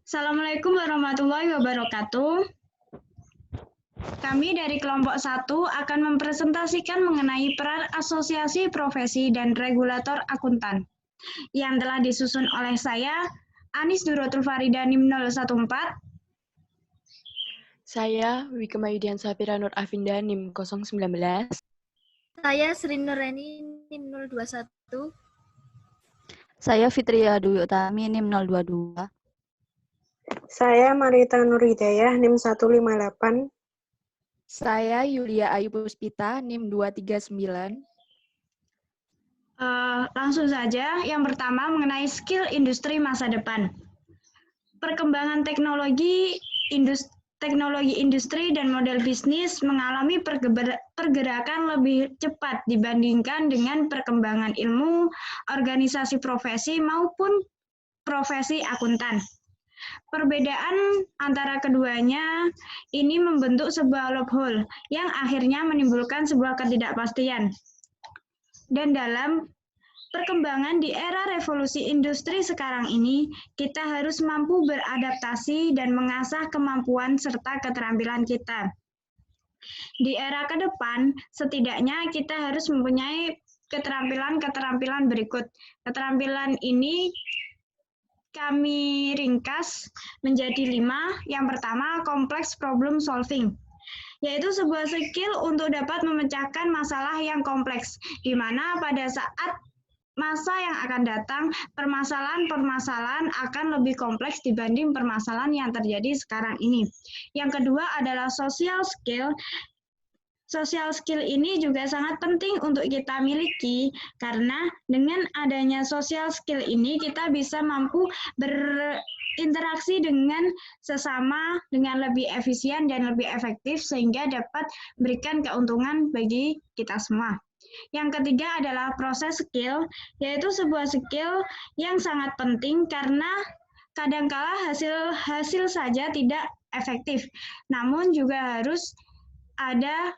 Assalamualaikum warahmatullahi wabarakatuh. Kami dari kelompok 1 akan mempresentasikan mengenai peran asosiasi profesi dan regulator akuntan yang telah disusun oleh saya, Anis Duratul Farida NIM 014. Saya Wike Mayudian Safira Nur Afinda NIM 019. Saya Sri Nureni NIM 021. Saya Fitria Dwi Utami NIM 022. Saya Marita Nurhidayah NIM 158. Saya Yulia Ayu Puspita NIM 239. Langsung saja, yang pertama mengenai skill industri masa depan. Perkembangan teknologi industri dan model bisnis mengalami pergerakan lebih cepat dibandingkan dengan perkembangan ilmu, organisasi profesi maupun profesi akuntan. Perbedaan antara keduanya ini membentuk sebuah loophole yang akhirnya menimbulkan sebuah ketidakpastian. Dan dalam perkembangan di era revolusi industri sekarang ini, kita harus mampu beradaptasi dan mengasah kemampuan serta keterampilan kita. Di era ke depan, setidaknya kita harus mempunyai keterampilan berikut. Keterampilan ini kami ringkas menjadi 5. Yang pertama, complex problem solving, yaitu sebuah skill untuk dapat memecahkan masalah yang kompleks, di mana pada saat masa yang akan datang, permasalahan-permasalahan akan lebih kompleks dibanding permasalahan yang terjadi sekarang ini. Yang kedua adalah social skill. Social skill ini juga sangat penting untuk kita miliki, karena dengan adanya social skill ini kita bisa mampu berinteraksi dengan sesama dengan lebih efisien dan lebih efektif, sehingga dapat memberikan keuntungan bagi kita semua. Yang ketiga adalah proses skill, yaitu sebuah skill yang sangat penting karena kadangkala hasil saja tidak efektif, namun juga harus ada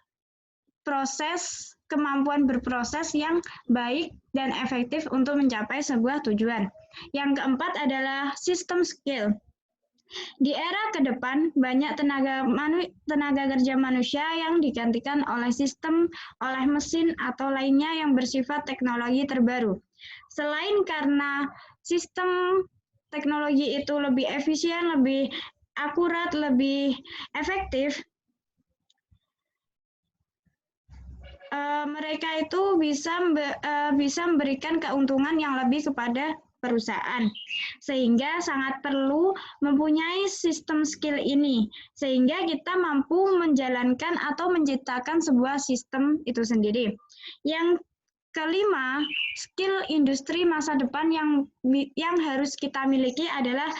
proses, kemampuan berproses yang baik dan efektif untuk mencapai sebuah tujuan. Yang keempat adalah system skill. Di era ke depan, banyak tenaga kerja manusia yang digantikan oleh sistem, oleh mesin, atau lainnya yang bersifat teknologi terbaru. Selain karena sistem teknologi itu lebih efisien, lebih akurat, lebih efektif, mereka itu bisa memberikan keuntungan yang lebih kepada perusahaan, sehingga sangat perlu mempunyai sistem skill ini, sehingga kita mampu menjalankan atau menciptakan sebuah sistem itu sendiri. Yang kelima, skill industri masa depan yang harus kita miliki adalah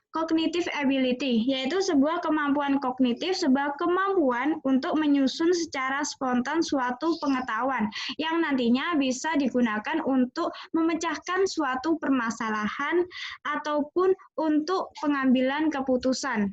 cognitive ability, yaitu sebuah kemampuan kognitif, sebuah kemampuan untuk menyusun secara spontan suatu pengetahuan yang nantinya bisa digunakan untuk memecahkan suatu permasalahan ataupun untuk pengambilan keputusan.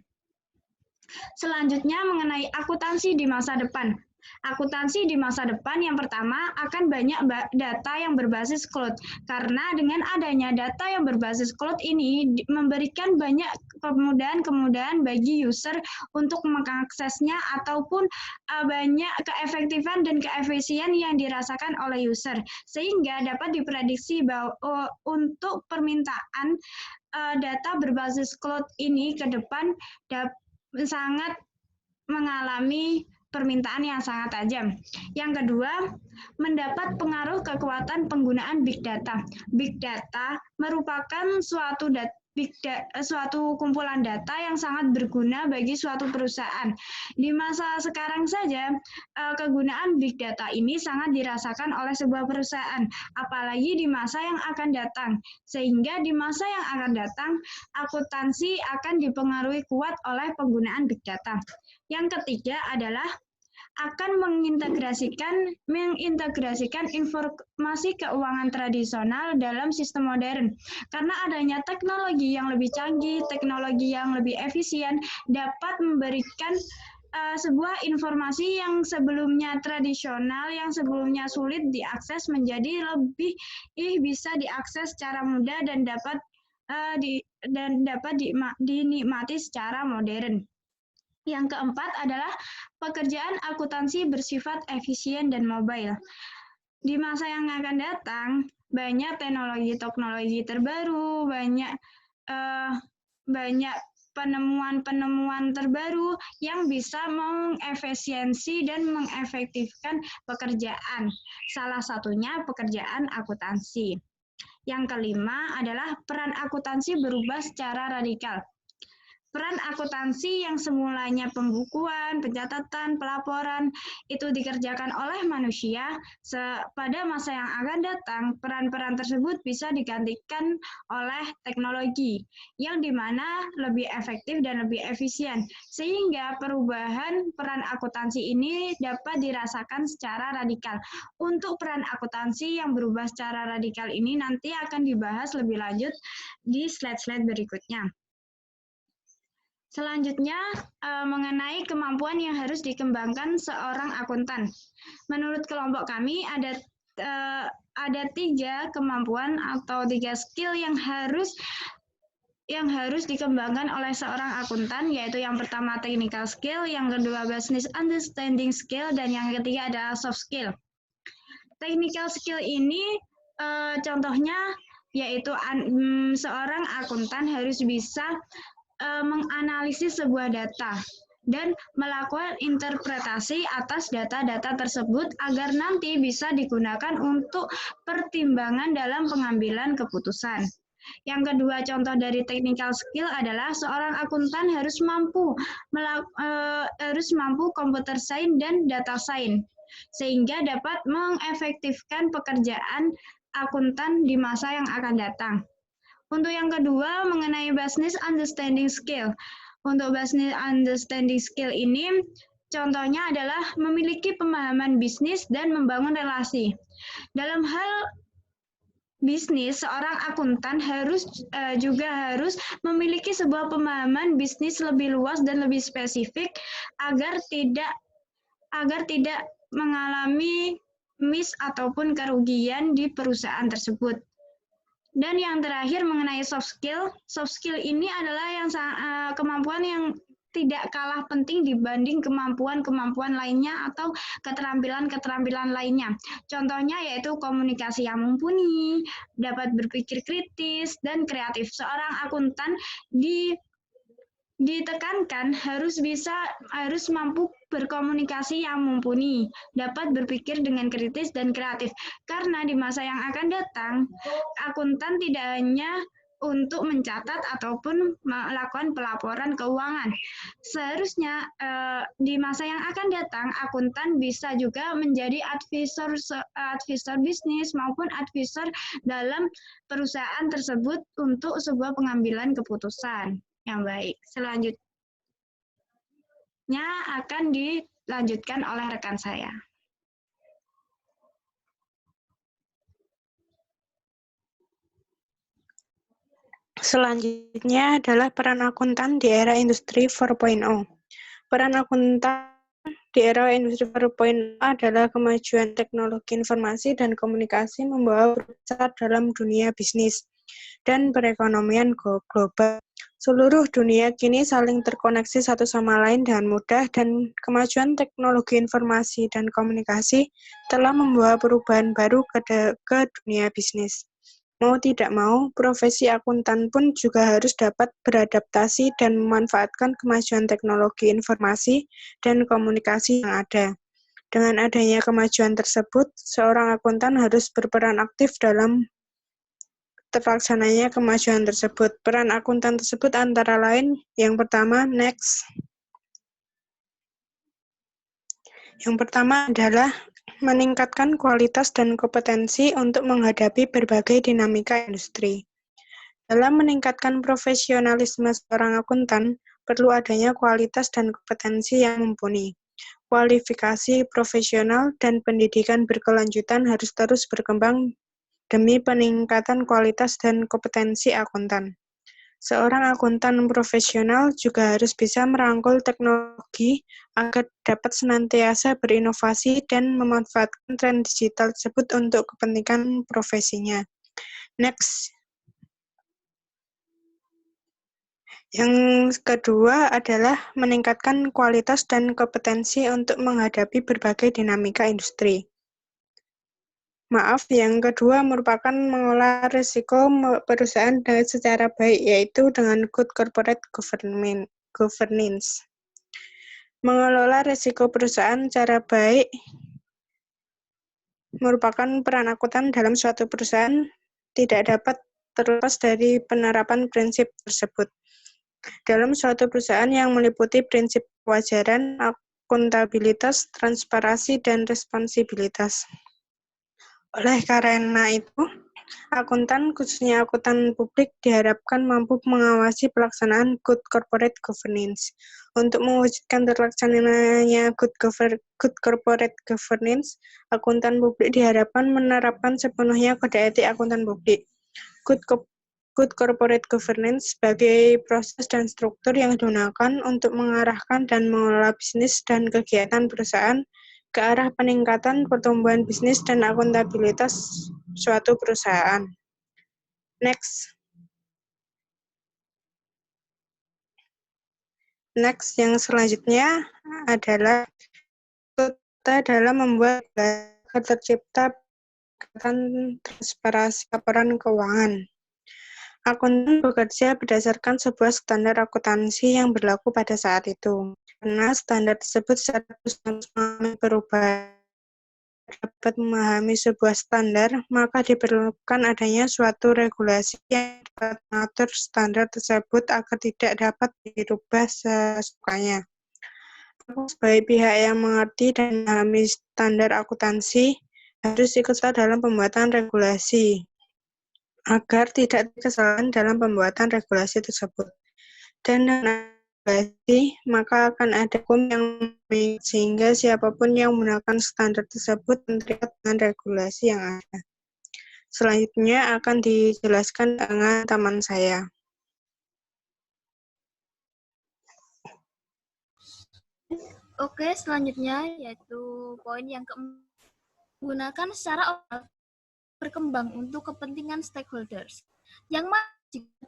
Selanjutnya mengenai akuntansi di masa depan. Akuntansi di masa depan yang pertama akan banyak data yang berbasis cloud, karena dengan adanya data yang berbasis cloud ini memberikan banyak kemudahan bagi user untuk mengaksesnya, ataupun banyak keefektifan dan keefisien yang dirasakan oleh user, sehingga dapat diprediksi bahwa untuk permintaan data berbasis cloud ini ke depan sangat mengalami permintaan yang sangat tajam. Yang kedua, mendapat pengaruh kekuatan penggunaan big data. Big data merupakan suatu kumpulan data yang sangat berguna bagi suatu perusahaan. Di masa sekarang saja, kegunaan big data ini sangat dirasakan oleh sebuah perusahaan, apalagi di masa yang akan datang. Sehingga di masa yang akan datang, akuntansi akan dipengaruhi kuat oleh penggunaan big data. Yang ketiga adalah akan mengintegrasikan informasi keuangan tradisional dalam sistem modern. Karena adanya teknologi yang lebih canggih, teknologi yang lebih efisien, dapat memberikan sebuah informasi yang sebelumnya tradisional, yang sebelumnya sulit diakses, menjadi lebih bisa diakses secara mudah dan dapat dan dapat dinikmati secara modern. Yang keempat adalah pekerjaan akuntansi bersifat efisien dan mobile. Di masa yang akan datang, banyak teknologi terbaru, banyak penemuan-penemuan terbaru yang bisa mengefisiensi dan mengefektifkan pekerjaan. Salah satunya pekerjaan akuntansi. Yang kelima adalah peran akuntansi berubah secara radikal. Peran akuntansi yang semulanya pembukuan, pencatatan, pelaporan itu dikerjakan oleh manusia, pada masa yang akan datang, peran-peran tersebut bisa digantikan oleh teknologi, yang dimana lebih efektif dan lebih efisien, sehingga perubahan peran akuntansi ini dapat dirasakan secara radikal. Untuk peran akuntansi yang berubah secara radikal ini nanti akan dibahas lebih lanjut di slide-slide berikutnya. Selanjutnya, mengenai kemampuan yang harus dikembangkan seorang akuntan. Menurut kelompok kami ada 3 kemampuan atau 3 skill yang harus dikembangkan oleh seorang akuntan, yaitu yang pertama technical skill, yang kedua business understanding skill, dan yang ketiga adalah soft skill. Technical skill ini contohnya yaitu seorang akuntan harus bisa menganalisis sebuah data dan melakukan interpretasi atas data-data tersebut agar nanti bisa digunakan untuk pertimbangan dalam pengambilan keputusan. Yang kedua contoh dari technical skill adalah seorang akuntan harus mampu computer science dan data science, sehingga dapat mengefektifkan pekerjaan akuntan di masa yang akan datang. Untuk yang kedua, mengenai business understanding skill. Untuk business understanding skill ini, contohnya adalah memiliki pemahaman bisnis dan membangun relasi. Dalam hal bisnis, seorang akuntan juga harus memiliki sebuah pemahaman bisnis lebih luas dan lebih spesifik agar tidak mengalami miss ataupun kerugian di perusahaan tersebut. Dan yang terakhir mengenai soft skill ini adalah kemampuan yang tidak kalah penting dibanding kemampuan lainnya atau keterampilan lainnya. Contohnya yaitu komunikasi yang mumpuni, dapat berpikir kritis, dan kreatif. Seorang akuntan ditekankan harus mampu berkomunikasi yang mumpuni, dapat berpikir dengan kritis dan kreatif. Karena di masa yang akan datang, akuntan tidak hanya untuk mencatat ataupun melakukan pelaporan keuangan. Seharusnya di masa yang akan datang, akuntan bisa juga menjadi advisor bisnis maupun advisor dalam perusahaan tersebut untuk sebuah pengambilan keputusan yang baik. Selanjutnya akan dilanjutkan oleh rekan saya. Selanjutnya adalah peran akuntan di era industri 4.0. Peran akuntan di era industri 4.0 adalah kemajuan teknologi informasi dan komunikasi membawa perubahan dalam dunia bisnis dan perekonomian global. Seluruh dunia kini saling terkoneksi satu sama lain dengan mudah, dan kemajuan teknologi informasi dan komunikasi telah membawa perubahan baru ke dunia bisnis. Mau tidak mau, profesi akuntan pun juga harus dapat beradaptasi dan memanfaatkan kemajuan teknologi informasi dan komunikasi yang ada. Dengan adanya kemajuan tersebut, seorang akuntan harus berperan aktif dalam terlaksananya kemajuan tersebut. Peran akuntan tersebut antara lain, yang pertama, Yang pertama adalah meningkatkan kualitas dan kompetensi untuk menghadapi berbagai dinamika industri. Dalam meningkatkan profesionalisme seorang akuntan, perlu adanya kualitas dan kompetensi yang mumpuni. Kualifikasi profesional dan pendidikan berkelanjutan harus terus berkembang demi peningkatan kualitas dan kompetensi akuntan. Seorang akuntan profesional juga harus bisa merangkul teknologi agar dapat senantiasa berinovasi dan memanfaatkan tren digital tersebut untuk kepentingan profesinya. Yang kedua adalah meningkatkan kualitas dan kompetensi untuk menghadapi berbagai dinamika industri. Maaf, yang kedua merupakan mengolah risiko perusahaan secara baik, yaitu dengan good corporate governance. Mengelola risiko perusahaan secara baik merupakan peran akuntan dalam suatu perusahaan, tidak dapat terlepas dari penerapan prinsip tersebut. Dalam suatu perusahaan yang meliputi prinsip kewajaran, akuntabilitas, transparansi, dan responsibilitas. Oleh karena itu, akuntan, khususnya akuntan publik, diharapkan mampu mengawasi pelaksanaan good corporate governance. Untuk mewujudkan terlaksananya good corporate governance, akuntan publik diharapkan menerapkan sepenuhnya kode etik akuntan publik. Good corporate governance sebagai proses dan struktur yang digunakan untuk mengarahkan dan mengelola bisnis dan kegiatan perusahaan ke arah peningkatan pertumbuhan bisnis dan akuntabilitas suatu perusahaan. Next, yang selanjutnya adalah kita dalam membuat tercipta transparansi laporan keuangan. Akuntan bekerja berdasarkan sebuah standar akuntansi yang berlaku pada saat itu. Karena standar tersebut secara terus mengalami perubahan, dapat memahami sebuah standar, maka diperlukan adanya suatu regulasi yang dapat mengatur standar tersebut agar tidak dapat dirubah sesukanya. Aku sebagai pihak yang mengerti dan memahami standar akuntansi harus ikut serta dalam pembuatan regulasi, agar tidak kesalahan dalam pembuatan regulasi tersebut. Dan dengan regulasi, maka akan ada hukum yang sehingga siapapun yang menggunakan standar tersebut terikat dengan regulasi yang ada. Selanjutnya akan dijelaskan dengan teman saya. Oke, selanjutnya yaitu poin yang keempat, menggunakan secara optimal berkembang untuk kepentingan stakeholders. Yang mana jika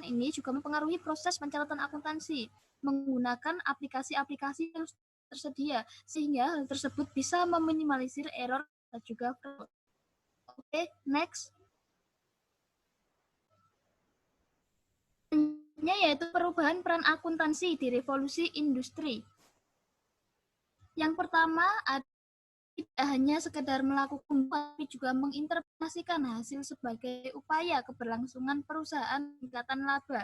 ini juga mempengaruhi proses pencatatan akuntansi menggunakan aplikasi-aplikasi yang tersedia, sehingga hal tersebut bisa meminimalisir error dan juga fraud. Oke, next. Yaitu perubahan peran akuntansi di revolusi industri. Yang pertama, tidak hanya sekedar melakukan, tapi juga menginterpretasikan hasil sebagai upaya keberlangsungan perusahaan peningkatan laba.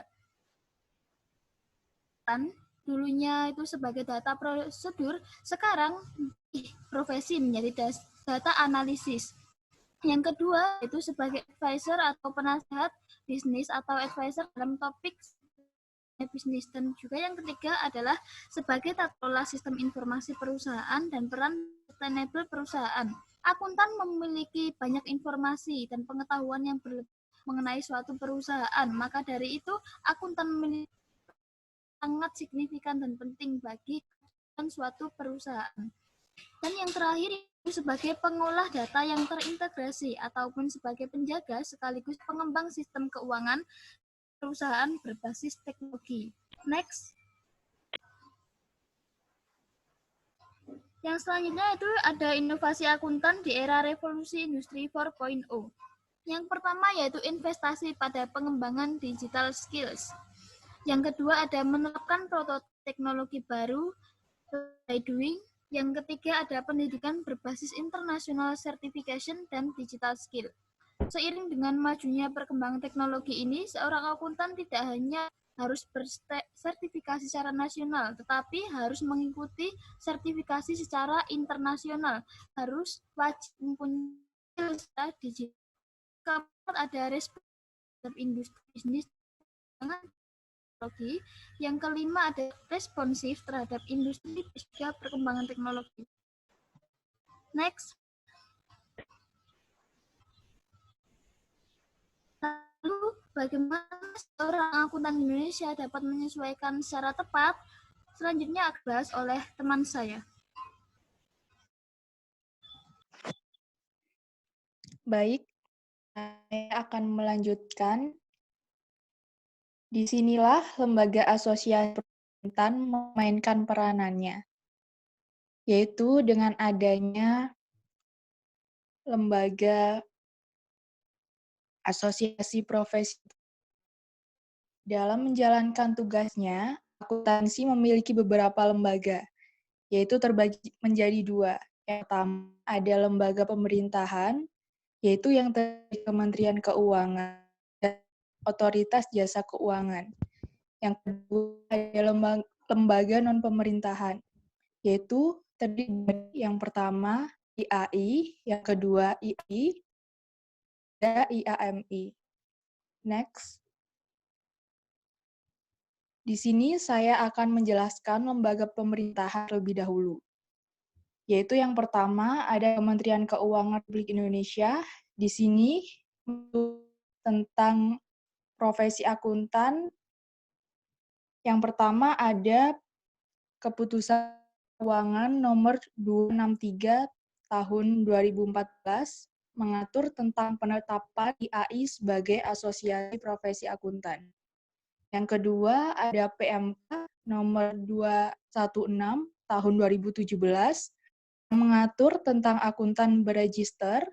Dulunya itu sebagai data prosedur, sekarang profesi menjadi data analisis. Yang kedua, itu sebagai advisor atau penasehat bisnis atau advisor dalam topik bisnis. Dan juga yang ketiga adalah sebagai tata kelola sistem informasi perusahaan dan peran sustainable perusahaan. Akuntan memiliki banyak informasi dan pengetahuan yang mengenai suatu perusahaan. Maka dari itu, akuntan memiliki sangat signifikan dan penting bagi suatu perusahaan. Dan yang terakhir itu sebagai pengolah data yang terintegrasi ataupun sebagai penjaga sekaligus pengembang sistem keuangan perusahaan berbasis teknologi. Next. Yang selanjutnya itu ada inovasi akuntan di era revolusi industri 4.0. Yang pertama yaitu investasi pada pengembangan digital skills. Yang kedua ada menerapkan prototipe teknologi baru by doing. Yang ketiga ada pendidikan berbasis international certification dan digital skill. Seiring dengan majunya perkembangan teknologi ini, seorang akuntan tidak hanya harus bersertifikasi secara nasional, tetapi harus mengikuti sertifikasi secara internasional. Harus wajib mempunyai skill digital. Keempat ada responsif industri bisnis dengan teknologi. Yang kelima ada responsif terhadap industri juga perkembangan teknologi. Next. Lalu, bagaimana seorang akuntan Indonesia dapat menyesuaikan secara tepat? Selanjutnya akan dibahas oleh teman saya. Baik, saya akan melanjutkan. Disinilah lembaga asosiasi perbankan memainkan peranannya, yaitu dengan adanya lembaga asosiasi profesi. Dalam menjalankan tugasnya, akuntansi memiliki beberapa lembaga, yaitu terbagi menjadi dua. Yang pertama ada lembaga pemerintahan, yaitu yang terdiri Kementerian Keuangan dan Otoritas Jasa Keuangan. Yang kedua ada lembaga non-pemerintahan, yaitu terdiri dari yang pertama IAI, yang kedua II, dan IAMI. Next. Di sini saya akan menjelaskan lembaga pemerintahan terlebih dahulu. Yaitu yang pertama ada Kementerian Keuangan Republik Indonesia. Di sini tentang profesi akuntan. Yang pertama ada Keputusan Keuangan nomor 263 tahun 2014 mengatur tentang penetapan IAI sebagai Asosiasi Profesi Akuntan. Yang kedua ada PMK nomor 216 tahun 2017 yang mengatur tentang akuntan beregister.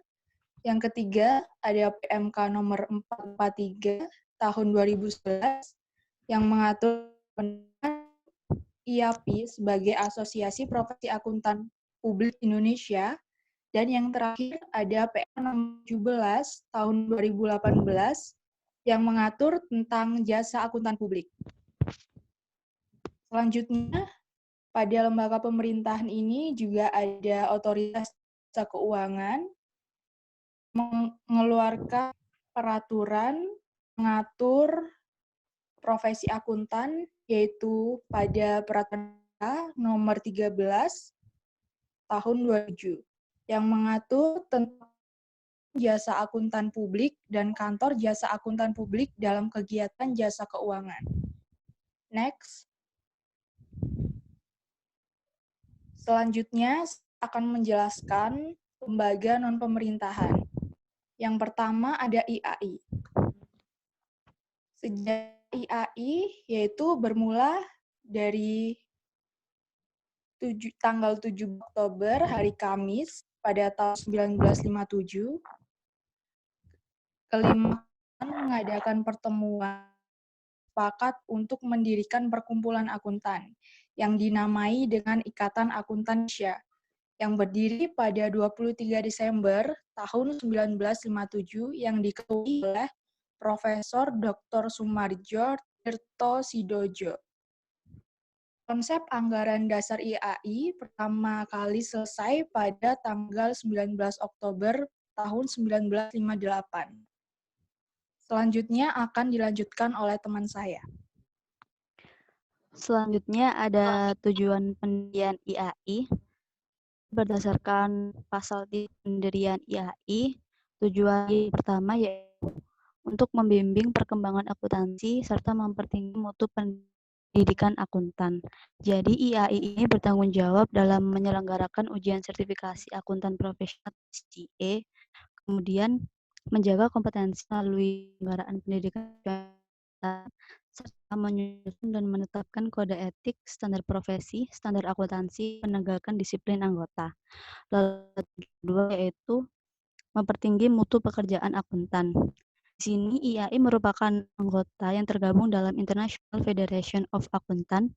Yang ketiga ada PMK nomor 443 tahun 2011 yang mengatur IAPI sebagai Asosiasi Profesi Akuntan Publik Indonesia. Dan yang terakhir ada PMK nomor 17 tahun 2018 yang mengatur tentang jasa akuntan publik. Selanjutnya, pada lembaga pemerintahan ini juga ada Otoritas Jasa Keuangan mengeluarkan peraturan mengatur profesi akuntan, yaitu pada peraturan nomor 13 tahun 2007 yang mengatur tentang jasa akuntan publik dan kantor jasa akuntan publik dalam kegiatan jasa keuangan. Next. Selanjutnya akan menjelaskan lembaga non-pemerintahan. Yang pertama ada IAI. Sejarah IAI yaitu bermula dari tanggal 7 Oktober, hari Kamis, pada tahun 1957. Kelima, mengadakan pertemuan sepakat untuk mendirikan perkumpulan akuntan yang dinamai dengan Ikatan Akuntan Indonesia yang berdiri pada 23 Desember tahun 1957 yang diketuai oleh Profesor Dr. Sumarjo Tirto Sidojo. Konsep anggaran dasar IAI pertama kali selesai pada tanggal 19 Oktober tahun 1958. Selanjutnya akan dilanjutkan oleh teman saya. Selanjutnya ada tujuan pendirian IAI. Berdasarkan pasal di pendirian IAI, tujuan pertama yaitu untuk membimbing perkembangan akuntansi serta mempertinggi mutu pendidikan akuntan. Jadi IAI ini bertanggung jawab dalam menyelenggarakan ujian sertifikasi akuntan profesional CA, kemudian menjaga kompetensi melalui penyelenggaraan pendidikan serta menyusun dan menetapkan kode etik, standar profesi, standar akuntansi, penegakan disiplin anggota. Lalu kedua yaitu mempertinggi mutu pekerjaan akuntan. Di sini IAI merupakan anggota yang tergabung dalam International Federation of Accountant,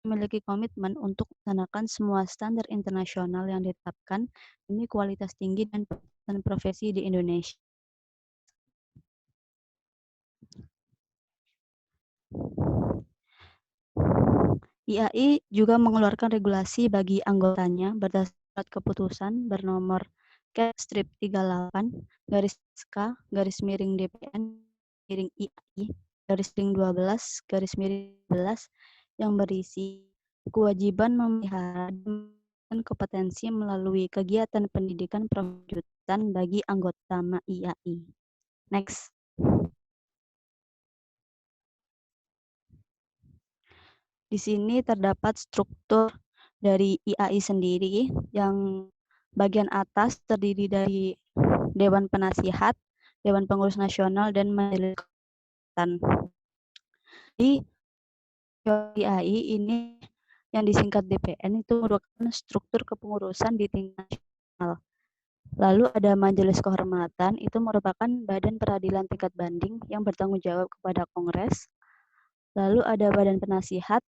memiliki komitmen untuk melaksanakan semua standar internasional yang ditetapkan demi kualitas tinggi dan profesi di Indonesia. IAI juga mengeluarkan regulasi bagi anggotanya berdasarkan keputusan bernomor K-38-DPN-IAI-12 yang berisi kewajiban memelihara dan kompetensi melalui kegiatan pendidikan berkelanjutan bagi anggota IAI. Next. Di sini terdapat struktur dari IAI sendiri yang bagian atas terdiri dari Dewan Penasihat, Dewan Pengurus Nasional, dan Majelis Kehormatan. Di IAI ini yang disingkat DPN itu merupakan struktur kepengurusan di tingkat nasional. Lalu ada Majelis Kehormatan, itu merupakan badan peradilan tingkat banding yang bertanggung jawab kepada Kongres. Lalu ada Badan Penasihat,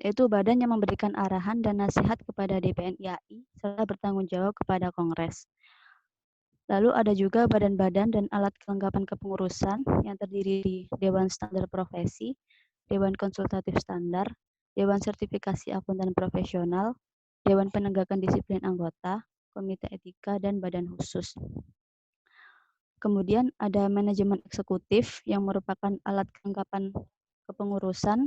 yaitu badan yang memberikan arahan dan nasihat kepada DPN IAI serta bertanggung jawab kepada Kongres. Lalu ada juga badan-badan dan alat kelengkapan kepengurusan yang terdiri di Dewan Standar Profesi, Dewan Konsultatif Standar, Dewan Sertifikasi Akuntan Profesional, Dewan Penegakan Disiplin Anggota, Komite Etika, dan Badan Khusus. Kemudian ada manajemen eksekutif yang merupakan alat kelengkapan kepengurusan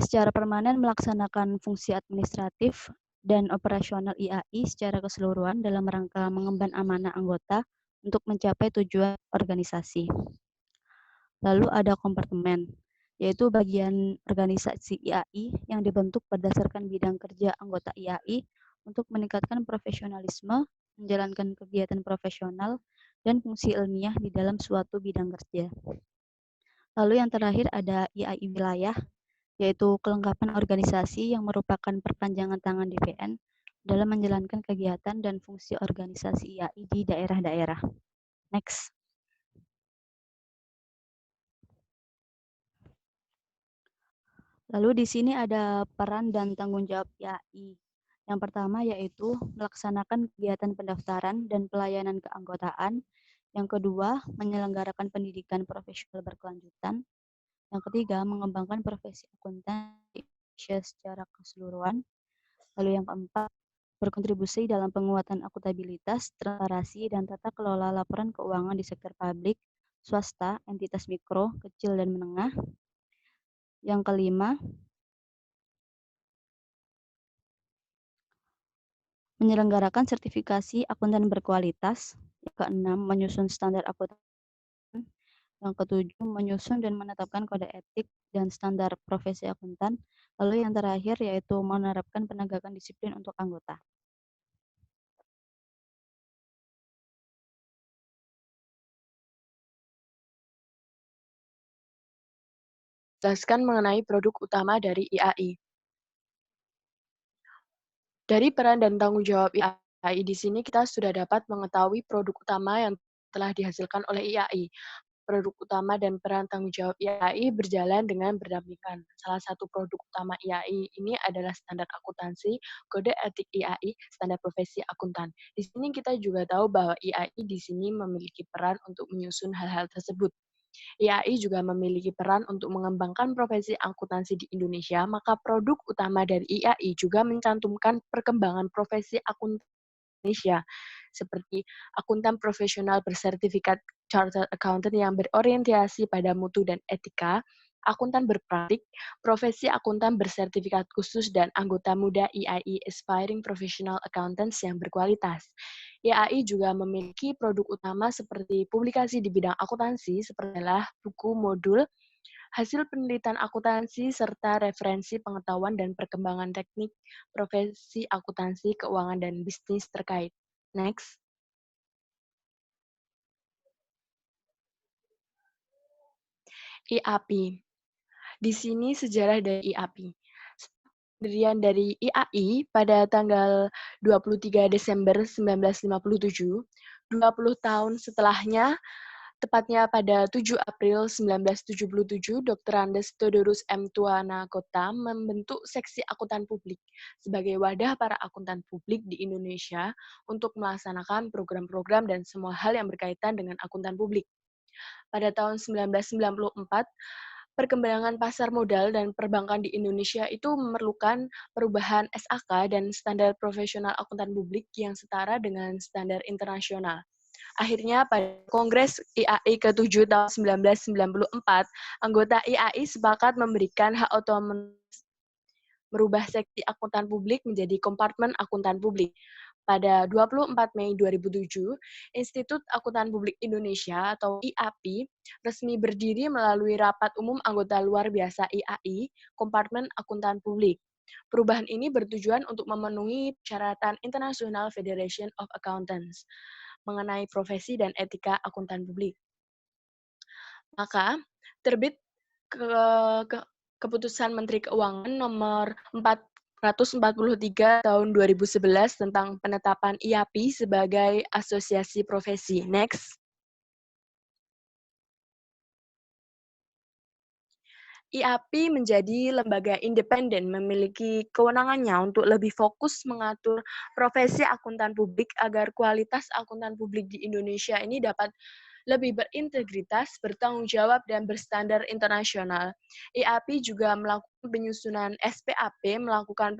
secara permanen melaksanakan fungsi administratif dan operasional IAI secara keseluruhan dalam rangka mengemban amanah anggota untuk mencapai tujuan organisasi. Lalu ada kompartemen, yaitu bagian organisasi IAI yang dibentuk berdasarkan bidang kerja anggota IAI untuk meningkatkan profesionalisme, menjalankan kegiatan profesional, dan fungsi ilmiah di dalam suatu bidang kerja. Lalu yang terakhir ada IAI wilayah, yaitu kelengkapan organisasi yang merupakan perpanjangan tangan DPN dalam menjalankan kegiatan dan fungsi organisasi IAI di daerah-daerah. Next. Lalu di sini ada peran dan tanggung jawab IAI. Yang pertama yaitu melaksanakan kegiatan pendaftaran dan pelayanan keanggotaan. Yang kedua, menyelenggarakan pendidikan profesional berkelanjutan. Yang ketiga, mengembangkan profesi akuntan di Indonesia secara keseluruhan. Lalu yang keempat, berkontribusi dalam penguatan akuntabilitas, transparansi, dan tata kelola laporan keuangan di sektor publik, swasta, entitas mikro, kecil, dan menengah. Yang kelima, menyelenggarakan sertifikasi akuntan berkualitas. Yang keenam, menyusun standar akuntan. Yang ketujuh, menyusun dan menetapkan kode etik dan standar profesi akuntan. Lalu yang terakhir yaitu menerapkan penegakan disiplin untuk anggota. Jelaskan mengenai produk utama dari IAI. Dari peran dan tanggung jawab IAI di sini kita sudah dapat mengetahui produk utama yang telah dihasilkan oleh IAI. Produk utama dan peran tanggung jawab IAI berjalan dengan berdampingan. Salah satu produk utama IAI ini adalah standar akuntansi, kode etik IAI, standar profesi akuntan. Di sini kita juga tahu bahwa IAI di sini memiliki peran untuk menyusun hal-hal tersebut. IAI juga memiliki peran untuk mengembangkan profesi akuntansi di Indonesia, maka produk utama dari IAI juga mencantumkan perkembangan profesi akuntansi Indonesia, seperti akuntan profesional bersertifikat Chartered Accountant yang berorientasi pada mutu dan etika, akuntan berpraktik, profesi akuntan bersertifikat khusus, dan anggota muda IAI Aspiring Professional Accountants yang berkualitas. IAI juga memiliki produk utama seperti publikasi di bidang akuntansi, seperti buku modul, hasil penelitian akuntansi, serta referensi pengetahuan dan perkembangan teknik profesi akuntansi, keuangan, dan bisnis terkait. Next. IAPI. Di sini sejarah dari IAPI. Pendirian dari IAI pada tanggal 23 Desember 1957, 20 tahun setelahnya, tepatnya pada 7 April 1977, Dr. Andes Theodorus M. Tuanakota membentuk Seksi Akuntan Publik sebagai wadah para akuntan publik di Indonesia untuk melaksanakan program-program dan semua hal yang berkaitan dengan akuntan publik. Pada tahun 1994, perkembangan pasar modal dan perbankan di Indonesia itu memerlukan perubahan SAK dan standar profesional akuntan publik yang setara dengan standar internasional. Akhirnya pada Kongres IAI ke-7 tahun 1994, anggota IAI sepakat memberikan hak otonom merubah seksi akuntan publik menjadi kompartemen akuntan publik. Pada 24 Mei 2007, Institut Akuntan Publik Indonesia atau IAPI resmi berdiri melalui rapat umum anggota luar biasa IAI, Kompartemen Akuntan Publik. Perubahan ini bertujuan untuk memenuhi persyaratan International Federation of Accountants. mengenai profesi dan etika akuntan publik. Maka, terbit Keputusan Menteri Keuangan nomor 443 tahun 2011 tentang penetapan IAPI sebagai asosiasi profesi. Next. IAPI menjadi lembaga independen, memiliki kewenangannya untuk lebih fokus mengatur profesi akuntan publik agar kualitas akuntan publik di Indonesia ini dapat lebih berintegritas, bertanggung jawab, dan berstandar internasional. IAPI juga melakukan penyusunan SPAP, melakukan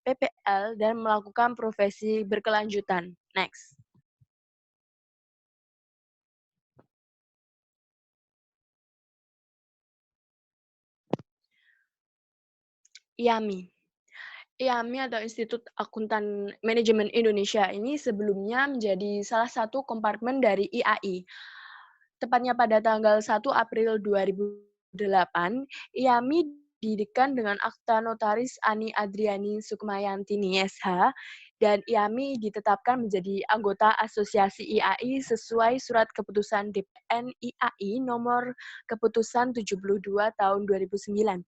PPL, dan melakukan profesi berkelanjutan. Next. IAMI. IAMI atau Institut Akuntan Manajemen Indonesia ini sebelumnya menjadi salah satu kompartemen dari IAI. Tepatnya pada tanggal 1 April 2008, IAMI didirikan dengan akta notaris Ani Adriani Sukmayantini SH, dan IAMI ditetapkan menjadi anggota Asosiasi IAI sesuai Surat Keputusan DPN IAI nomor Keputusan 72 tahun 2009.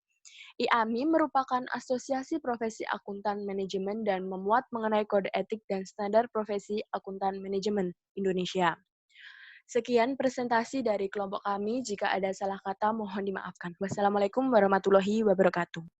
IAMI merupakan asosiasi profesi akuntan manajemen dan memuat mengenai kode etik dan standar profesi akuntan manajemen Indonesia. Sekian presentasi dari kelompok kami. Jika ada salah kata, mohon dimaafkan. Wassalamualaikum warahmatullahi wabarakatuh.